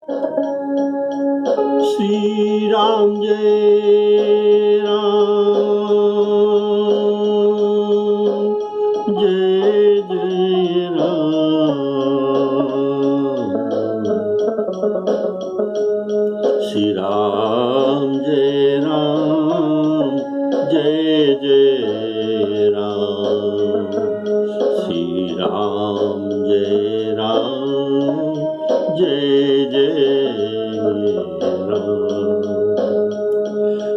श्री राम जय राम जय जय राम। श्री राम जय राम जय जय राम। श्री राम जय राम जय जय राम।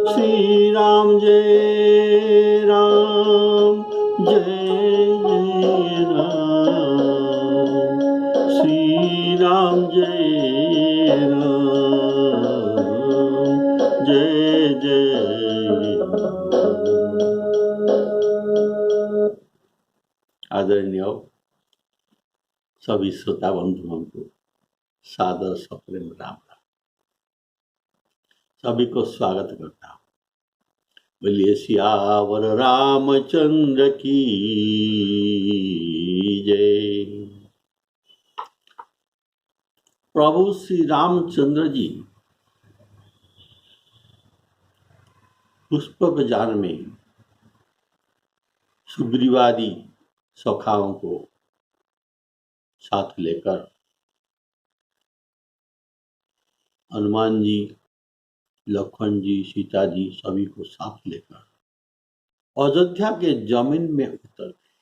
श्री राम जय राम जय जय राम। श्री राम जय राम जय जय राम। आदरणीय सभी श्रोता बंधुओं को सादर सप्रेम राम राम। सभी को स्वागत करता हूँ। बोलिए सियावर रामचंद्र की जय। प्रभु श्री रामचंद्र जी पुष्पक जान में सुग्रीवादी सखाओं को साथ लेकर हनुमान जी, लक्ष्मण जी, सीता जी सभी को साथ लेकर अयोध्या के जमीन में उतर गए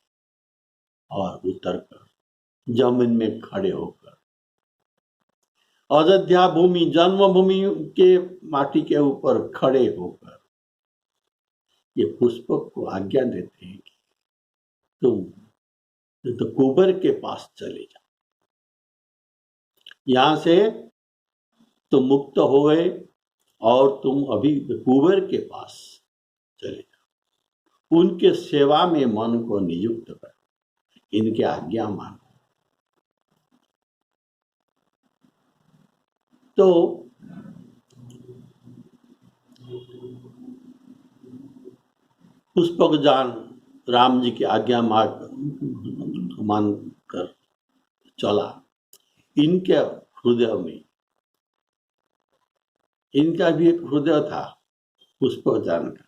और उतरकर जमीन में खड़े होकर अयोध्या भूमि जन्मभूमि के माटी के ऊपर खड़े होकर ये पुष्पक को आज्ञा देते हैं कि तुम तो कुबर के पास चले जाओ, यहाँ से तुम मुक्त हो गए और तुम अभी कुबर के पास चले जाओ, उनके सेवा में मन को नियुक्त करो, इनके आज्ञा मानो। तो पुष्पक जान राम जी की आज्ञा मानकर चला। इनके हृदय में, इनका भी एक हृदय था पुष्पक जान का,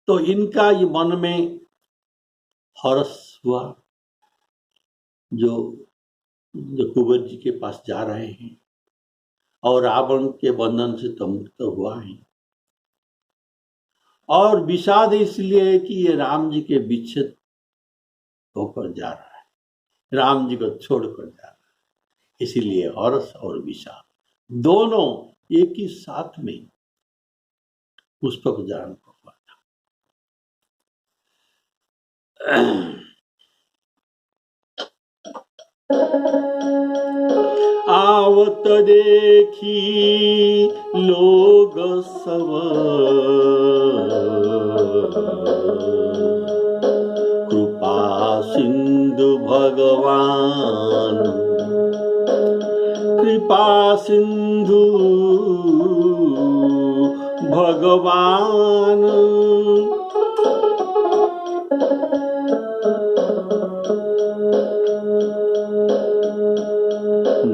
तो इनका ये मन में हर्ष हुआ जो कुबर जी के पास जा रहे हैं और रावण के बंधन से तो मुक्त हुआ है, और विषाद इसलिए कि ये राम जी के विच्छेद होकर जा रहा है, राम जी को छोड़कर जा रहा है, इसीलिए हर्ष और विषाद दोनों एक ही साथ में पुष्पक जान को हुआ था। आवत देखी लोग सब कृपा सिंधु भगवान, कृपा सिंधु भगवान।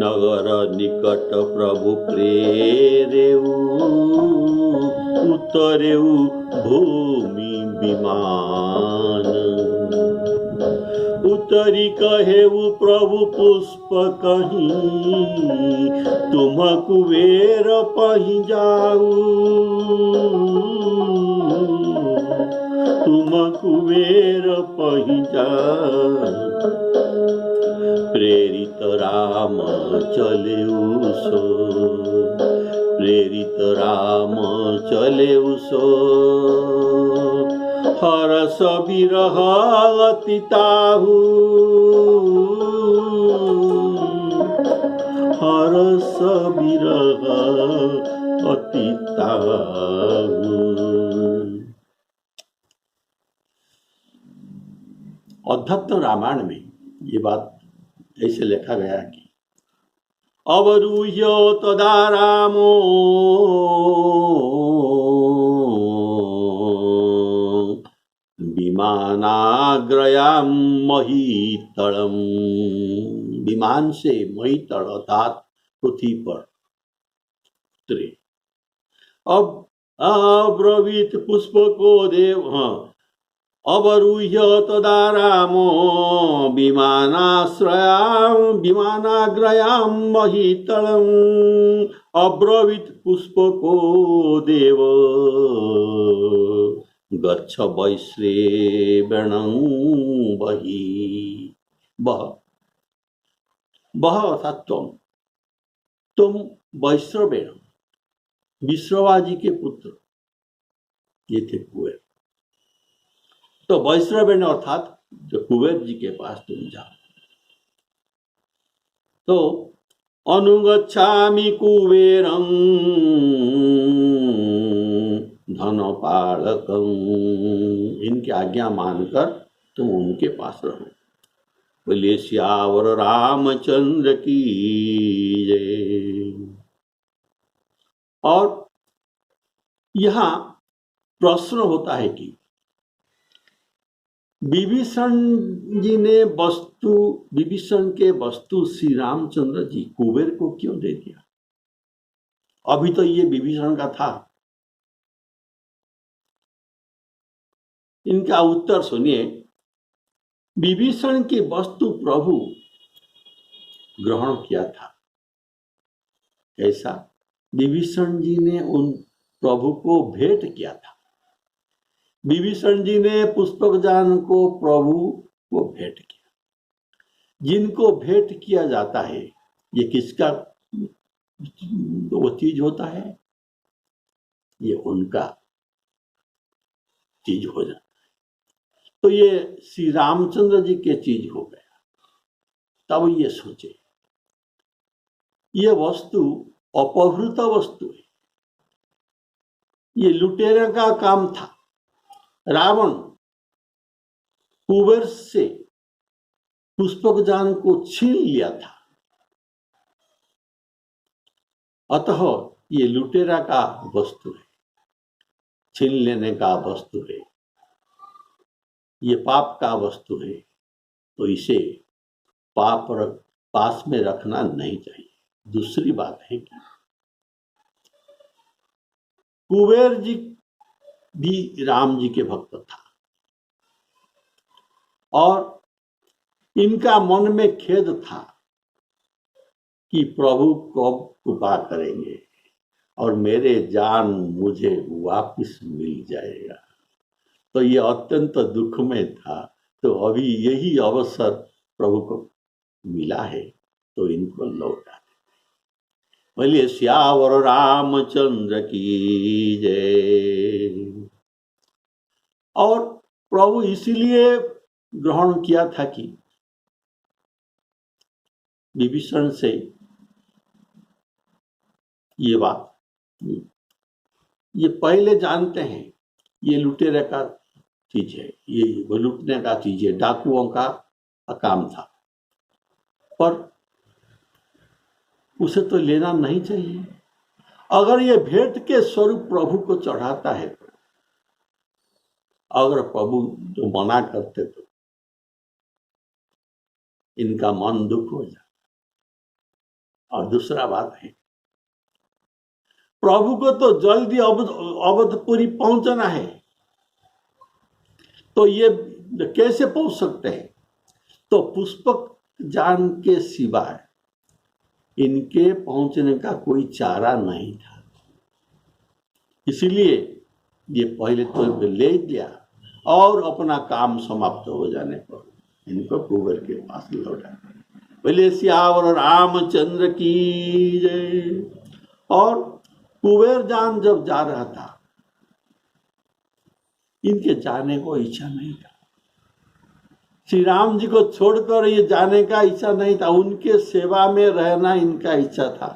नगर निकट प्रभु प्रेरेऊ, उतरेऊ भूमि विमान। उतरी कहेऊ प्रभु पुष्प कहीं, तुम कुबेर पही जाऊ, तुम कुबेर पही जाऊ। प्रेरित राम चलेऊ सो, प्रेरित राम चलेऊ सो। हरस विरह अति ताहू, हरस विरह अति ताहू। अध्यात्म रामायण में ये बात ऐसे लिखा गया कि अवरूह्य तदा रामो विमानाग्रयाम महीतलम। विमान से महीतल अर्थात पृथ्वी पर उतरे। अब अब्रवीत पुष्प को देव, हाँ, अवरुह्य तदा रामो विमानाग्रयां महितलम् अब्रवीत पुष्प को देव गच्छ वैश्रेवणं बहि। वह अर्थात तुम वैश्रवेण, विश्रवा जी के पुत्र, ये थे कुबेर। तो वैश्रवेण अर्थात जो कुबेर जी के पास तुम जाओ। तो अनुगच्छामि कुबेरं धनपालकं, इनकी आज्ञा मानकर तुम उनके पास रहो। बोलिए सियावर रामचंद्र की जय। और यहाँ प्रश्न होता है कि विभीषण के वस्तु श्री रामचंद्र जी कुबेर को क्यों दे दिया? अभी तो ये विभीषण का था। इनका उत्तर सुनिए। विभीषण की वस्तु प्रभु ग्रहण किया था। ऐसा विभीषण जी ने उन प्रभु को भेंट किया था। विभीषण जी ने पुष्पकजान को प्रभु को भेंट किया। जिनको भेंट किया जाता है, ये किसका वो चीज होता है? ये उनका चीज हो जाता है। तो ये श्री रामचंद्र जी के चीज हो गया। तब ये सोचे, ये वस्तु अपहृत वस्तु है, ये लुटेरे का काम था। रावण कुबेर से पुष्पकजान को छीन लिया था, अतः ये लुटेरा का वस्तु है, छीन लेने का वस्तु है, ये पाप का वस्तु है। तो इसे पास में रखना नहीं चाहिए। दूसरी बात है कि कुबेर जी भी राम जी के भक्त था और इनका मन में खेद था कि प्रभु कब कृपा करेंगे और मेरे जान मुझे वापस मिल जाएगा। तो ये अत्यंत दुख में था। तो अभी यही अवसर प्रभु को मिला है, तो इनको लौटा दे। बोलिए सियावर रामचंद्र की जय। और प्रभु इसीलिए ग्रहण किया था कि विभीषण से ये बात, ये पहले जानते हैं ये लुटेरे का चीज है, ये लुटने का चीज है, डाकुओं का काम था, पर उसे तो लेना नहीं चाहिए। अगर ये भेंट के स्वरूप प्रभु को चढ़ाता है, अगर प्रभु जो मना करते तो इनका मन दुख हो जाता। और दूसरा बात है, प्रभु को तो जल्दी अवधपुरी पहुंचना है, तो ये कैसे पहुंच सकते हैं? तो पुष्पक जान के सिवाय इनके पहुंचने का कोई चारा नहीं था। इसलिए ये पहले तो ले लिया और अपना काम समाप्त हो जाने पर इनको कुबेर के पास लौटा। बोले सियावर रामचंद्र की जय। और कुबेर जान जब जा रहा था, इनके जाने को इच्छा नहीं था। श्री राम जी को छोड़कर ये जाने का इच्छा नहीं था, उनके सेवा में रहना इनका इच्छा था।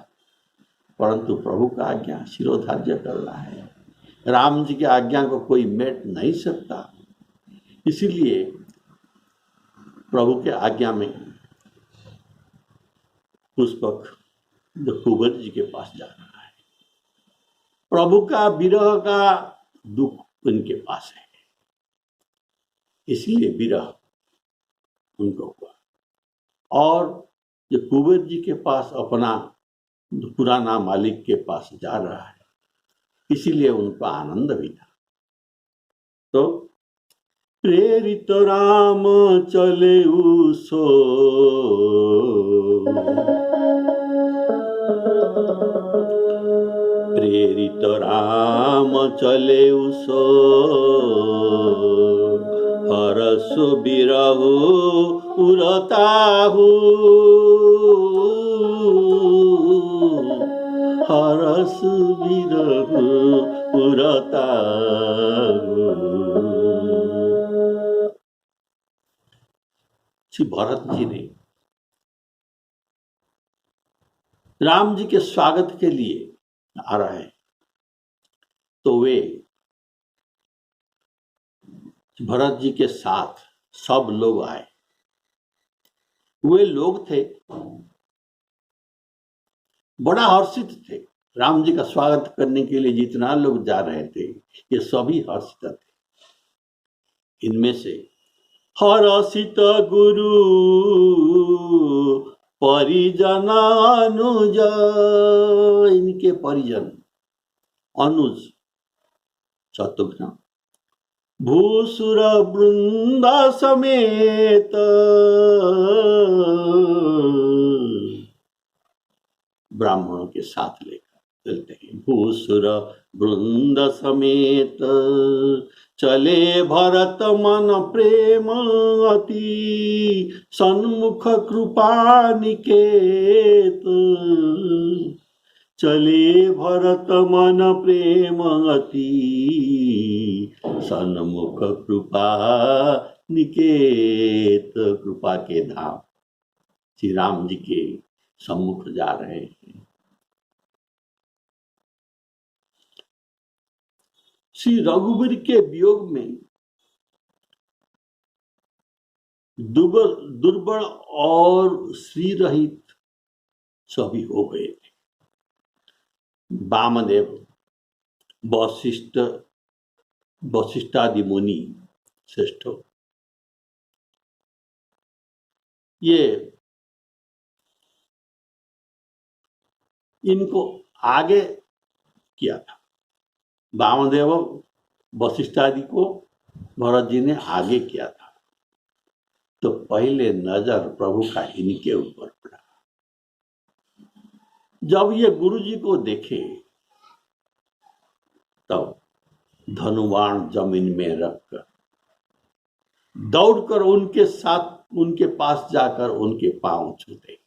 परंतु प्रभु का आज्ञा शिरोधार्य करना है, राम जी की आज्ञा को कोई मेट नहीं सकता। इसीलिए प्रभु के आज्ञा में पुष्पक जो कुबेर जी के पास जा रहा है, प्रभु का विरह का दुख उनके पास है, इसलिए विरह उनको हुआ। और जो कुबेर जी के पास अपना पुराना मालिक के पास जा रहा है, इसीलिए उनको आनंद भी था। तो प्रेरित राम चले सो, प्रेरित राम चले सो, हरस बिरहु उरताहु, हरस बिरहु उरताहु। श्री भरत जी ने राम जी के स्वागत के लिए आ रहे हैं, तो वे भरत जी के साथ सब लोग आए। वे लोग थे बड़ा हर्षित थे, राम जी का स्वागत करने के लिए जितना लोग जा रहे थे ये सभी हर्षित थे। इनमें से हर्षित गुरु परिजन अनुज, इनके परिजन अनुज शत्रुघ्न, भूसुर वृंद समेत, ब्राह्मणों के साथ लेकर चलते हैं। भूसुर वृंद समेत चले भरत मन प्रेम अति, सन्मुख कृपा निकेत, चले भरत मन प्रेम अति, सन्मुख कृपा निकेत, कृपा के धाम श्री राम जी के सम्मुख जा रहे हैं। श्री रघुवीर के वियोग में दुर्बल और श्री रहित सभी हो गए थे। वामदेव, वशिष्ठादि मुनि श्रेष्ठ, ये इनको आगे किया था। वामदेव वशिष्ठादि को भरत जी ने आगे किया था, तो पहले नजर प्रभु का इनके ऊपर पड़ा। जब ये गुरु जी को देखे तब धनुवाण जमीन में रखकर दौड़कर उनके साथ उनके पास जाकर उनके पांव छूते,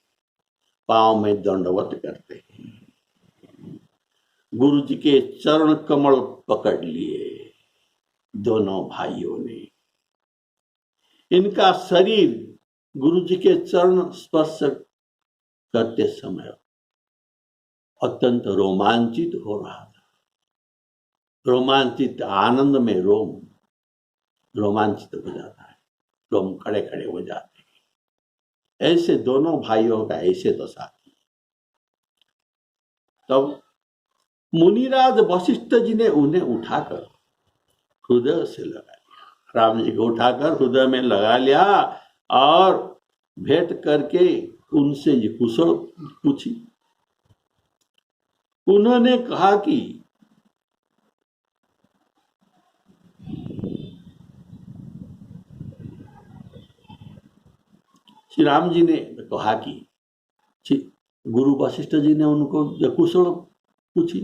पांव में दंडवत करते, गुरु जी के चरण कमल पकड़ लिए दोनों भाइयों ने। इनका शरीर गुरु जी के चरण स्पर्श करते समय अत्यंत रोमांचित हो रहा था। रोमांचित आनंद में रोम रोमांचित हो जाता है, रोम खड़े खड़े हो जाते हैं। ऐसे दोनों भाइयों का ऐसे दशा थी। तब मुनिराज वशिष्ठ जी ने उन्हें उठाकर हृदय से लगा लिया, राम जी को उठाकर हृदय में लगा लिया और भेंट करके उनसे ये कुशल पूछी। उन्होंने कहा कि श्री राम जी ने कहा कि गुरु वशिष्ठ जी ने उनको कुशल पूछी,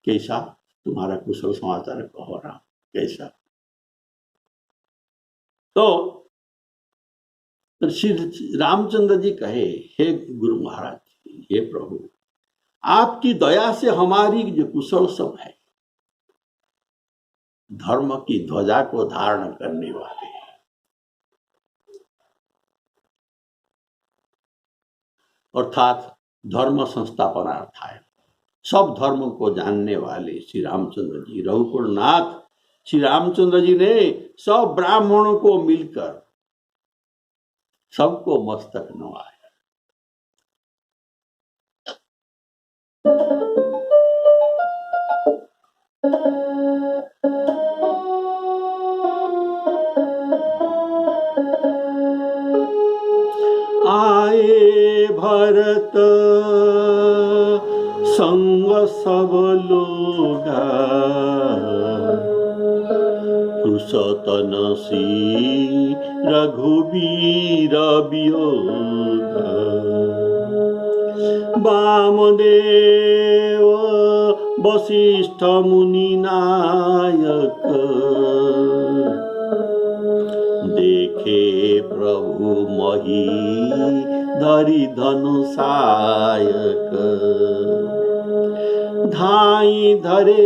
कैसा तुम्हारा कुशल समाचार कहो राम, कैसा? तो श्री रामचंद्र जी कहे, हे गुरु महाराज, हे प्रभु, आपकी दया से हमारी जो कुशल सब है, धर्म की ध्वजा को धारण करने वाले, अर्थात धर्म संस्थापनार्थाय, सब धर्म को जानने वाले श्री रामचंद्र जी, रघुकुल नाथ श्री रामचंद्र जी ने सब ब्राह्मणों को मिलकर सबको मस्तक नवाया। आए भरत संग सब लोगा कुशतन सी रघुबीर वियोग वामदेव वशिष्ठ मुनि नायक देखे प्रभु मही धरि धनु सायक धाई धरे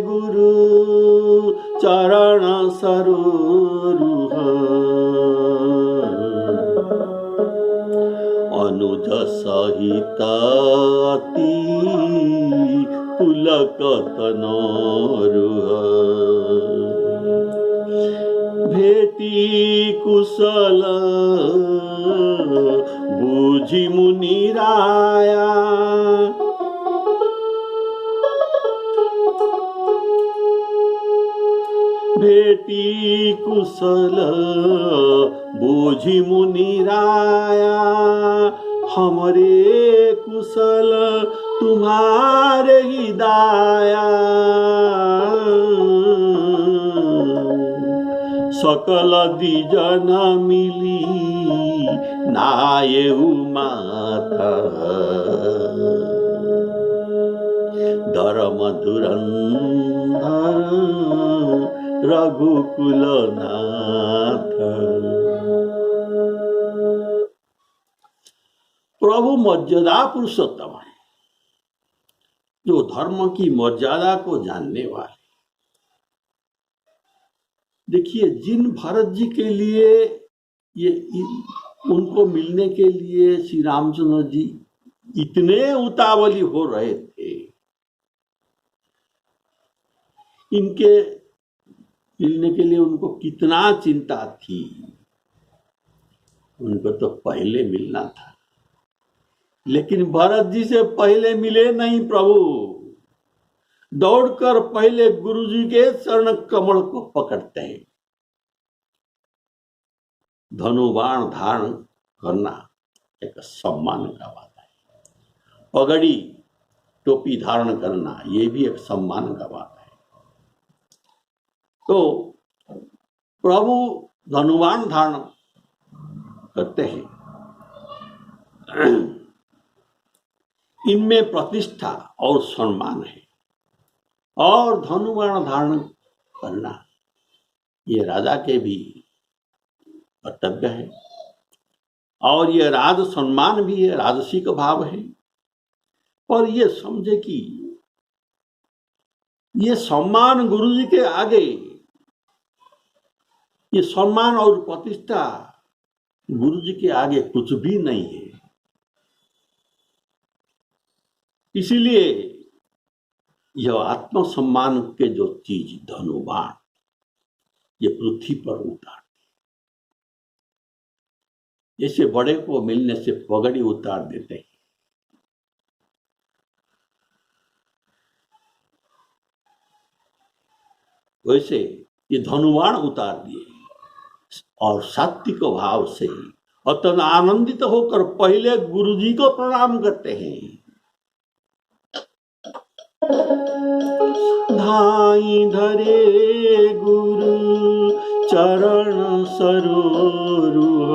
गुरु चरण सरोरुह अनुज सहित अति पुलक तनोरुह भेटी कुशल बुझि मुनि राया भेटी कुशल बुझि मुनि राया हमरे कुशल तुम्हारे ही दाया सकल द्विजन मिली नायेहु माथा धर्म धुरंधर रघुकुल नाथ। प्रभु मर्यादा पुरुषोत्तम है, जो धर्म की मर्यादा को जानने वाले। देखिए, जिन भरत जी के लिए ये उनको मिलने के लिए श्री रामचंद्र जी इतने उतावली हो रहे थे, इनके मिलने के लिए उनको कितना चिंता थी। उनको तो पहले मिलना था, लेकिन भरत जी से पहले मिले नहीं प्रभु। दौड़कर पहले गुरु जी के चरण कमल को पकड़ते हैं। धनुबाण धारण करना एक सम्मान का बात है, पगड़ी टोपी धारण करना ये भी एक सम्मान का बात है। तो प्रभु धनुबाण धारण करते हैं, इनमें प्रतिष्ठा और सम्मान है। और धनुबाण धारण करना ये राजा के भी कर्तव्य है, और ये राज सम्मान भी है, राजसिक भाव है। और ये समझे कि ये सम्मान गुरु जी के आगे, ये सम्मान और प्रतिष्ठा गुरु जी के आगे कुछ भी नहीं है। इसीलिए यह आत्मसम्मान के जो चीज धनुबाण ये पृथ्वी पर उतार, जैसे बड़े को मिलने से पगड़ी उतार देते हैं, वैसे ये धनुबाण उतार दिए और सात्विक भाव से अत्यंत आनंदित होकर पहले गुरु जी को प्रणाम करते हैं। धाई धरे गुरु चरण सरोरुह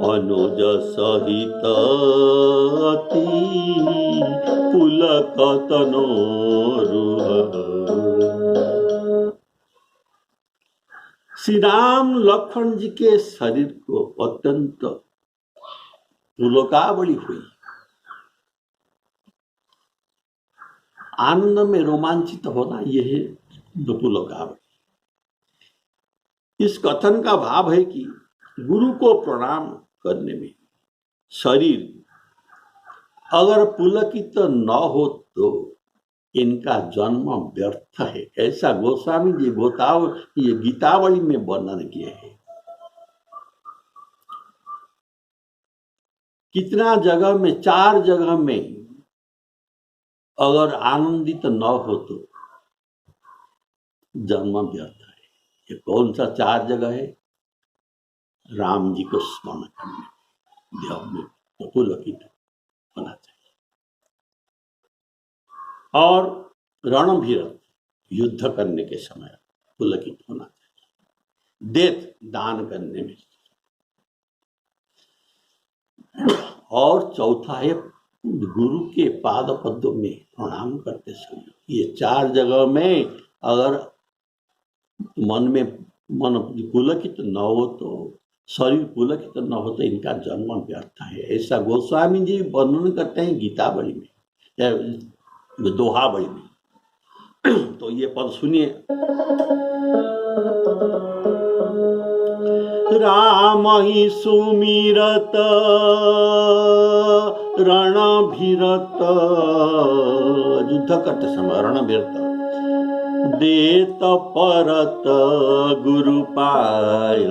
अनुज सहित अति पुलक तनोरुह। श्री राम लक्ष्मण जी के शरीर को अत्यंत पुलकावली हुई, आनंद में रोमांचित होना यह है पुलकावली। इस कथन का भाव है कि गुरु को प्रणाम करने में शरीर अगर पुलकित न हो तो इनका जन्म व्यर्थ है, ऐसा गोस्वामी जी ये गीतावली में वर्णन किए हैं। कितना जगह में, 4 जगह में अगर आनंदित न हो तो जन्म व्यर्थ है। ये कौन सा 4 जगह है? राम जी को स्मरण करने, ध्यान में तो पुलकित होना चाहिए। और रणभीरत, युद्ध करने के समय पुलकित होना चाहिए। देत, दान करने में। और चौथा है गुरु के पाद पद्मों में प्रणाम करते समय। ये 4 जगह में अगर मन पुलकित न हो, तो शरीर पुलकित न हो, तो इनका जन्म व्यर्थ है। ऐसा गोस्वामी जी वर्णन करते हैं गीतावली में, दोहावली में। तो ये पद सुनिए। राम ही सुमिरत रणभीरत, युद्ध करते समय रणभीरत, देत परत गुरु पाय,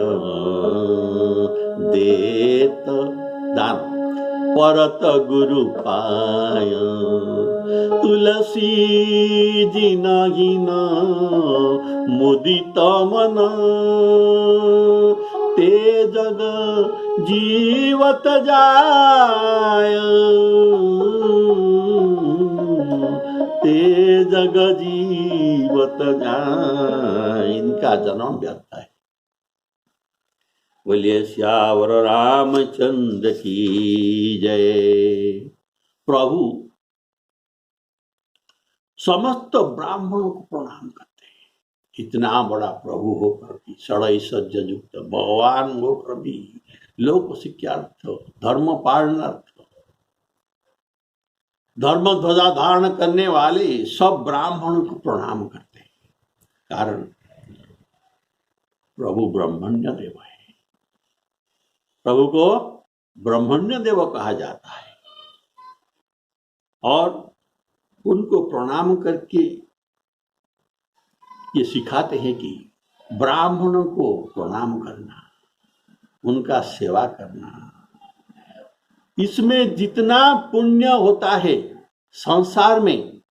देत दान, परत गुरु पाय, तुलसी जी नहीन मुदित मन, ते जग जीवत जाय, ते जग जीवत जाय। इनका जन्म व्यर्थ है। बोलिए श्यावर रामचंद्र की जय। प्रभु समस्त ब्राह्मणों को प्रणाम करते हैं। इतना बड़ा प्रभु होकर भी, षडै सज्ज युक्त भगवान होकर भी, लोक शिक्षार्थ, धर्म पालनार्थ, धर्म ध्वजा धारण करने वाले सब ब्राह्मणों को प्रणाम करते हैं। कारण प्रभु ब्रह्मण्य देव है। प्रभु को ब्रह्मण्य देव कहा जाता है। और उनको प्रणाम करके ये सिखाते हैं कि ब्राह्मणों को प्रणाम करना, उनका सेवा करना, इसमें जितना पुण्य होता है संसार में,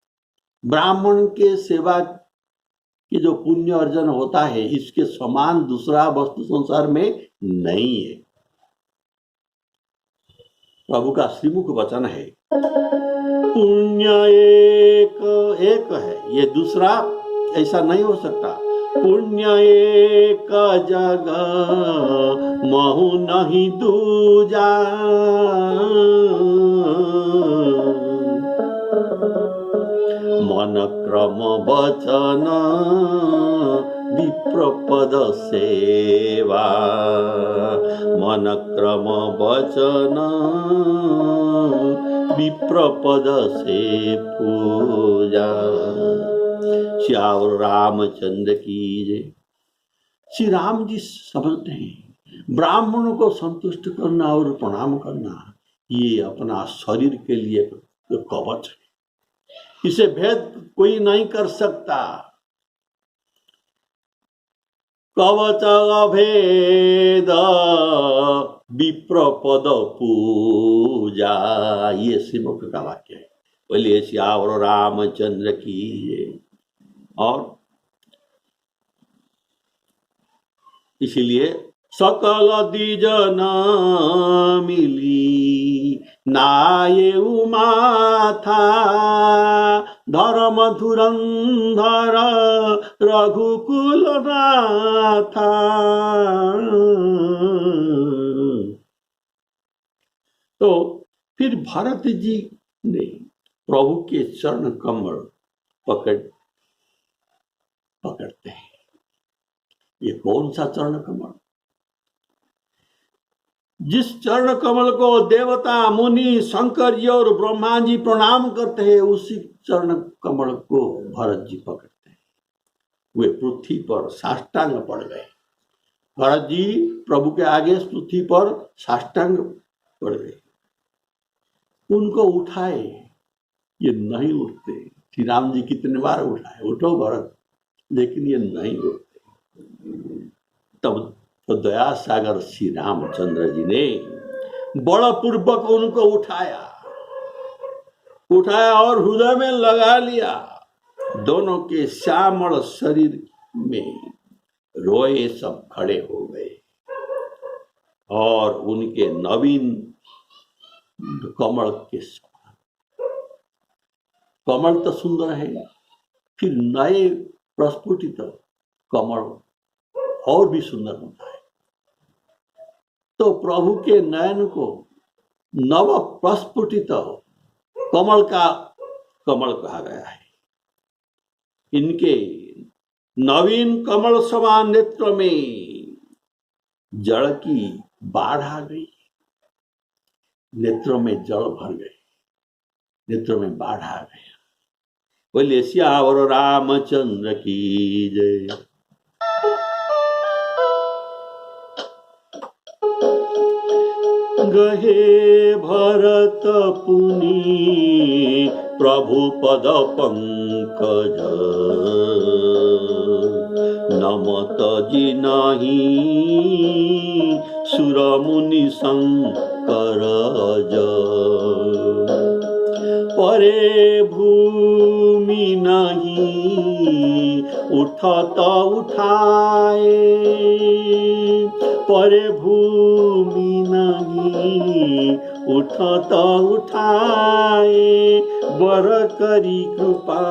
ब्राह्मण के सेवा के जो पुण्य अर्जन होता है, इसके समान दूसरा वस्तु संसार में नहीं है। प्रभु का श्रीमुख वचन है, पुण्य एक है, ये दूसरा ऐसा नहीं हो सकता। पुण्य एक जगह महु नहीं दूजा, मन क्रम वचन विप्रपद सेवा, मन क्रम वचन विप्रपद से पूजा। श्यावर रामचंद्र की जय। श्री राम जी समझते हैं ब्राह्मणों को संतुष्ट करना और प्रणाम करना, ये अपना शरीर के लिए कवच है। इसे भेद कोई नहीं कर सकता। कवच अभेद विप्रपद पूजा, ये श्रीमुख का वाक्य है। बोलिए श्यावर रामचंद्र की। और इसलिए सकल द्विज न मिली नाये माथा, धर्म धुरंधर रघुकुल नाथा। तो फिर भरत जी ने प्रभु के चरण कमल पकड़ते हैं। ये कौन सा चरण कमल? जिस चरण कमल को देवता, मुनि, शंकर जी और ब्रह्मा जी प्रणाम करते हैं, उसी चरण कमल को भरत जी पकड़ते हैं। वे पृथ्वी पर साष्टांग पड़ गए। भरत जी प्रभु के आगे पृथ्वी पर साष्टांग पड़ गए। उनको उठाए, ये नहीं उठते। श्री राम जी कितने बार उठाए, उठो भरत, लेकिन ये नहीं उठते। तब तो दया सागर श्री रामचंद्र जी ने बलपूर्वक उनको उठाया और हृदय में लगा लिया। दोनों के श्यामल शरीर में रोए सब खड़े हो गए और उनके नवीन कमल के समान। कमल तो सुंदर है, फिर नए प्रस्फुटित कमल और भी सुंदर होता है। तो प्रभु के नयन को नव प्रस्फुटित कमल कहा गया है। इनके नवीन कमल समान नेत्र में जल की बाढ़ आ गई, नेत्रों में जल भर गए, नेत्रों में बाढ़ आ गया। बोले श्यावर रामचंद्र की जय। गहे भरत पुनि प्रभु पद पंकज, नमत जिनाहि सुर मुनि शंकर परे भूमि नहीं उठत उठाए, परे भूमि नहीं उठत उठाए, बर करी कृपा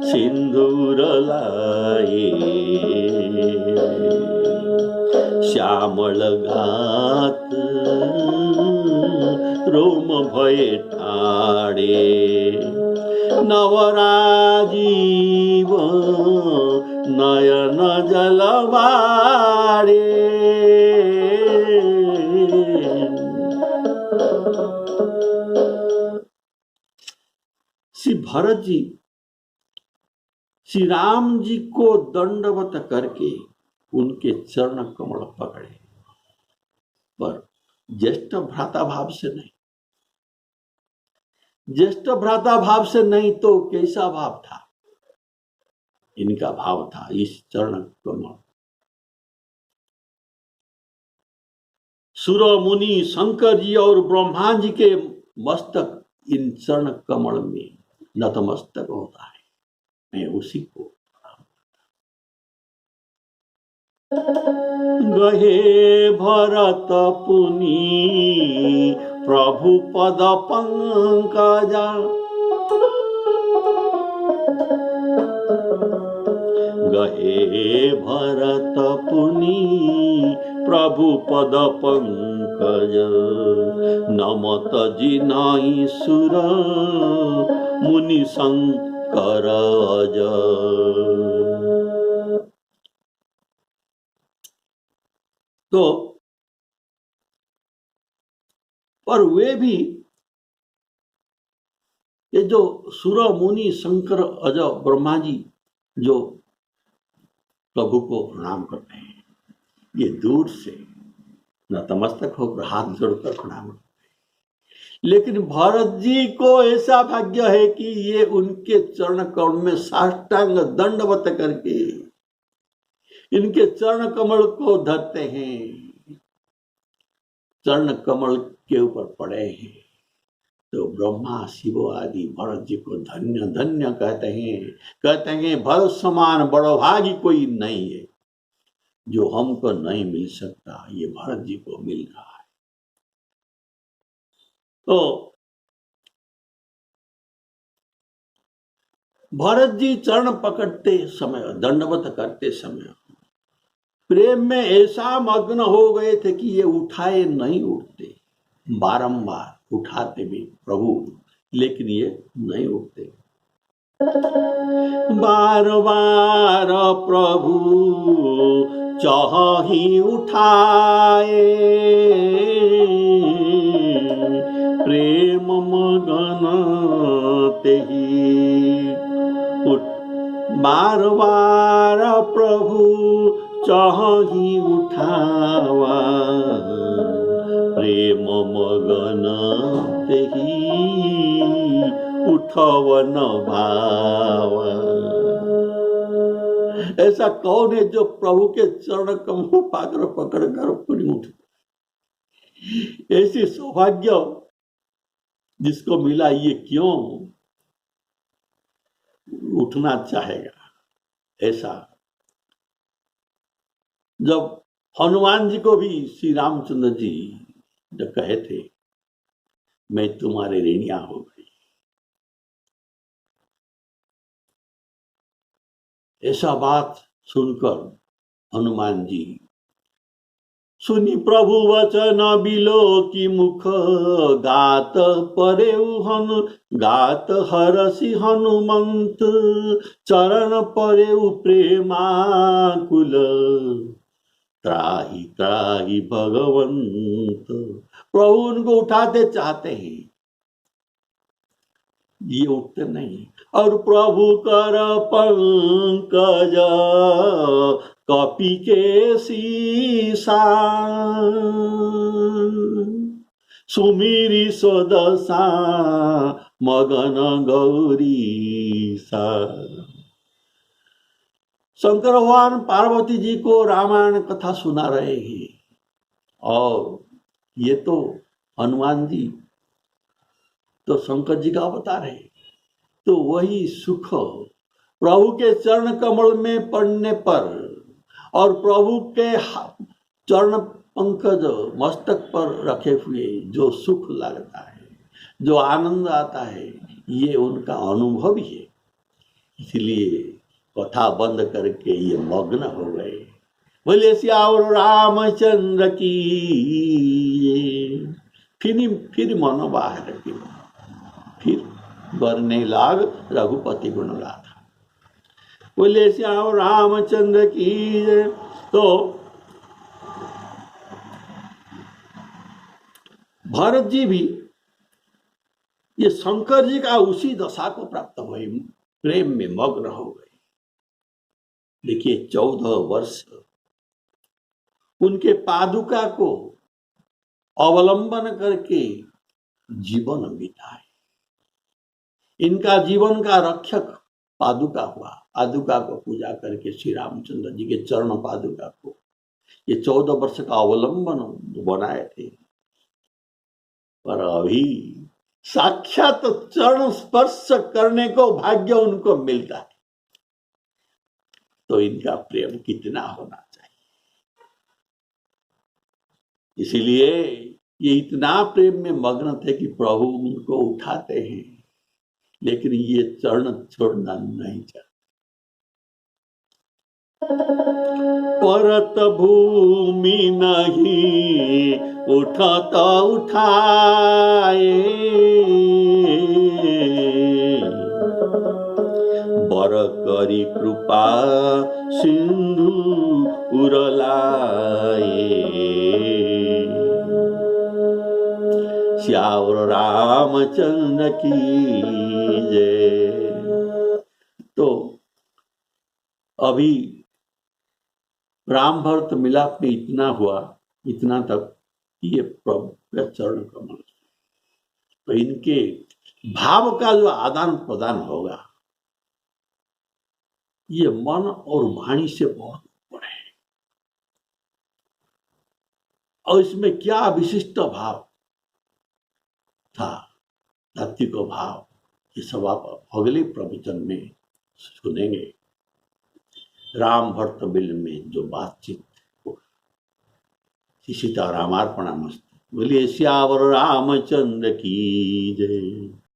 सिंदूर लाए। श्यामल घात रोम भय ठाड़े, नवराजीव नयन जलवाड़े। श्री भरत जी श्री राम जी को दंडवत करके उनके चरण कमल पकड़े, पर ज्येष्ठ भ्राता भाव से नहीं। ज्येष्ठ भ्राता भाव से नहीं तो कैसा भाव था? इनका भाव था इस चरण कमल। सुर मुनि शंकर जी और ब्रह्मा जी के मस्तक इन चरण कमल में नतमस्तक होता है। मैं उसी को गहे भरत पुनि प्रभु पद पंकजा, गहे भरत पुनि प्रभु पद पंकज, नमत जिनाहि सुर मुनि शंकर तो पर वे भी ये जो सुर मुनि शंकर अज ब्रह्मा जी जो प्रभु को प्रणाम करते हैं, ये दूर से नतमस्तक होकर हाथ जोड़कर प्रणाम करते हैं। लेकिन भरत जी को ऐसा भाग्य है कि ये उनके चरण कमल में साष्टांग दंडवत करके इनके चरण कमल को धरते हैं, चरण कमल के ऊपर पड़े हैं। तो ब्रह्मा शिव आदि भरत जी को धन्य धन्य कहते हैं भरत समान बड़भागी कोई नहीं है, जो हमको नहीं मिल सकता ये भरत जी को मिल रहा है। तो भरत जी चरण पकड़ते समय, दंडवत करते समय प्रेम में ऐसा मग्न हो गए थे कि ये उठाए नहीं उठते, बारंबार उठाते भी प्रभु, लेकिन ये नहीं उठते। बार बार प्रभु चाहि उठाए, प्रेम मगन तेहि बार बार प्रभु चाहि उठावा, प्रेम मगन तेहि उठवन भावा। ऐसा कौन है जो प्रभु के चरण कमल पाकर पकड़ कर पूरी उठ? ऐसी सौभाग्य जिसको मिला ये क्यों उठना चाहेगा? ऐसा जब हनुमान जी को भी श्री रामचंद्र जी जब कहे थे मैं तुम्हारे ऋणिया हो गई। ऐसा बात सुनकर हनुमान जी सुनी प्रभु वचन बिलो की मुख गात गात हरसी हनुमंत चरण परेउ प्रेमाकुल त्राही त्राही भगवंत। प्रभु उनको उठाते चाहते हैं, ये उठते नहीं। और प्रभु कर पंकज कपि के सीसा सुमिरी स्वदशा मगन गौरीसा। शंकर भगवान पार्वती जी को रामायण कथा सुना रहे हैं और ये तो हनुमान जी तो शंकर जी का अवतार है। तो वही सुख प्रभु के चरण कमल में पड़ने पर और प्रभु के चरण पंकज मस्तक पर रखे हुए जो सुख लगता है, जो आनंद आता है, ये उनका अनुभव ही है। इसलिए कथा बंद करके ये मग्न हो गए। बोले श्यावर रामचंद्र की। फिर मन बाहर की, फिर बरने लाग रघुपति गुण गाथा। बोले श्याम रामचंद्र की। तो भरत जी भी ये शंकर जी का उसी दशा को प्राप्त हुए, प्रेम में मग्न हो गए। देखिए 14 वर्ष उनके पादुका को अवलंबन करके जीवन बिताए। इनका जीवन का रक्षक पादुका हुआ। पादुका को पूजा करके श्री रामचंद्र जी के चरण पादुका को ये 14 वर्ष का अवलंबन बनाए थे। पर अभी साक्षात चरण स्पर्श करने को भाग्य उनको मिलता है, तो इनका प्रेम कितना होना चाहिए। इसीलिए ये इतना प्रेम में मग्न थे कि प्रभु उनको उठाते हैं, लेकिन ये चरण छोड़ना नहीं चाहते। परत भूमि नहीं उठाता उठाए, बर करी कृपा सिंधु उरलाए। श्यावर रामचंद्र की जय। तो अभी राम भरत मिलाप में इतना हुआ, इतना तक ये प्रभु का चरण कमल। तो इनके भाव का जो आदान प्रदान होगा, ये मन और वाणी से बहुत ऊपर है। और इसमें क्या विशिष्ट भाव था, तात्विक भाव, ये सब आप अगले प्रवचन में सुनेंगे। राम भरत बिल में जो बातचीत सीता रामार्पणमस्तु। बोलिए श्यावर रामचंद्र की जय।